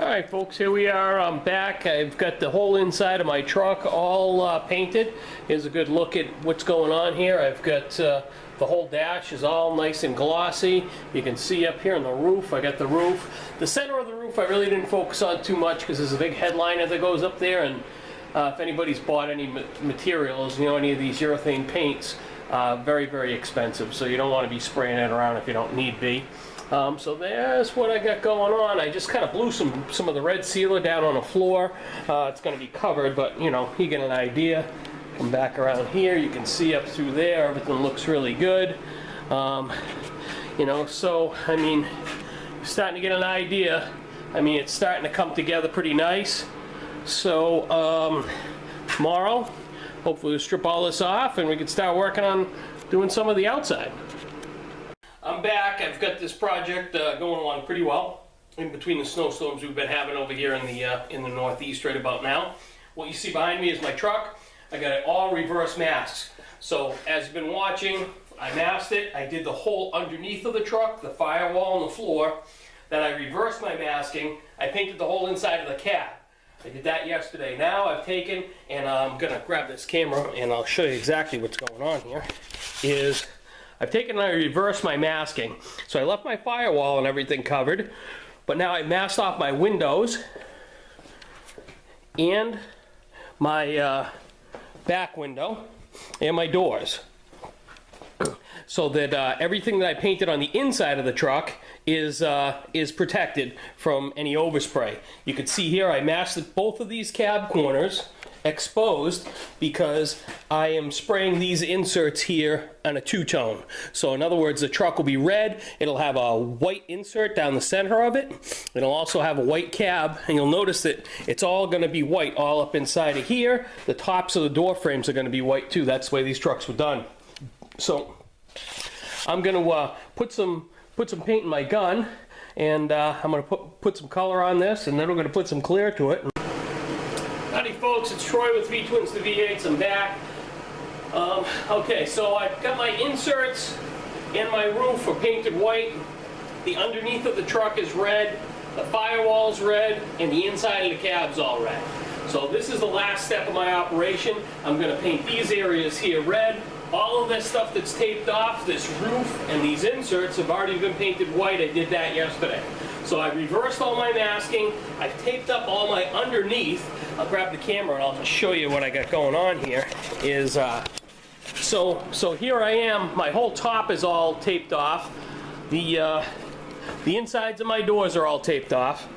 Alright folks, here we are. I'm back. I've got the whole inside of my truck all painted. Here's a good look at what's going on here. I've got the whole dash is all nice and glossy. You can see up here on the roof, I got the roof. The center of the roof I really didn't focus on too much because there's a big headliner that goes up there, and if anybody's bought any materials, you know, any of these urethane paints, very, very expensive. So you don't want to be spraying it around if you don't need be. So there's what I got going on. I just kind of blew some of the red sealer down on the floor. It's going to be covered, but you know, you get an idea. Come back around here, you can see up through there, everything looks really good. You know, so I mean, you're starting to get an idea. I mean, it's starting to come together pretty nice. So tomorrow, hopefully we'll strip all this off and we can start working on doing some of the outside. I'm back. I've got this project going along pretty well in between the snowstorms we've been having over here in the Northeast right about now. What you see behind me is my truck. I got it all reverse masks. So as you've been watching, I masked it. I did the whole underneath of the truck, the firewall and the floor. Then I reversed my masking. I painted the whole inside of the cab. I did that yesterday. Now I've taken, and I'm gonna grab this camera and I'll show you exactly what's going on here. I've taken and I reversed my masking. So I left my firewall and everything covered, but now I masked off my windows and my back window and my doors, so that everything that I painted on the inside of the truck is protected from any overspray. You can see here I masked both of these cab corners exposed because I am spraying these inserts here on a two-tone. So in other words, the truck will be red, it'll have a white insert down the center of it, it'll also have a white cab, and you'll notice that it's all going to be white all up inside of here. The tops of the door frames are going to be white too. That's the way these trucks were done. So I'm going to put some paint in my gun, and I'm going to put some color on this, and then we're going to put some clear to it. Howdy folks, it's Troy with V-Twins to V8s. I'm back. Okay, so I've got my inserts and my roof are painted white. The underneath of the truck is red, the firewall's red, and the inside of the cab's all red. So this is the last step of my operation. I'm going to paint these areas here red. All of this stuff that's taped off, this roof and these inserts, have already been painted white. I did that yesterday. So I reversed all my masking. I've taped up all my underneath. I'll grab the camera and I'll just show you what I got going on here. So here I am. My whole top is all taped off. The insides of my doors are all taped off.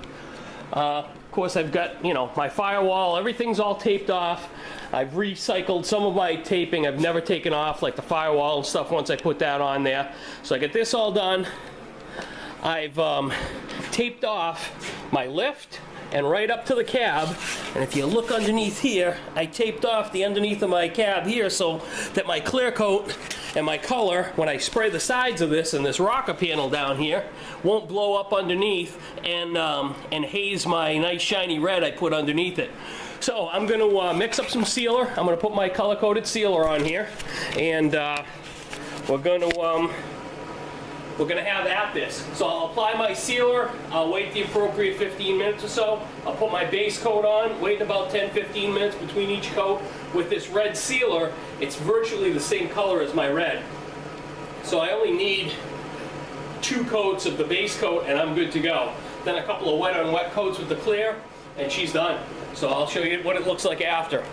Of course, I've got, you know, my firewall. Everything's all taped off. I've recycled some of my taping. I've never taken off, like the firewall and stuff, once I put that on there. So I got this all done. I've taped off my lift and right up to the cab, and if you look underneath here, I taped off the underneath of my cab here so that my clear coat and my color, when I spray the sides of this and this rocker panel down here, won't blow up underneath and haze my nice shiny red I put underneath it. So I'm going to mix up some sealer. I'm going to put my color-coded sealer on here, and we're going to have at this. So I'll apply my sealer, I'll wait the appropriate 15 minutes or so, I'll put my base coat on, wait about 10-15 minutes between each coat. With this red sealer, it's virtually the same color as my red. So I only need 2 coats of the base coat and I'm good to go. Then a couple of wet on wet coats with the clear, and she's done. So I'll show you what it looks like after.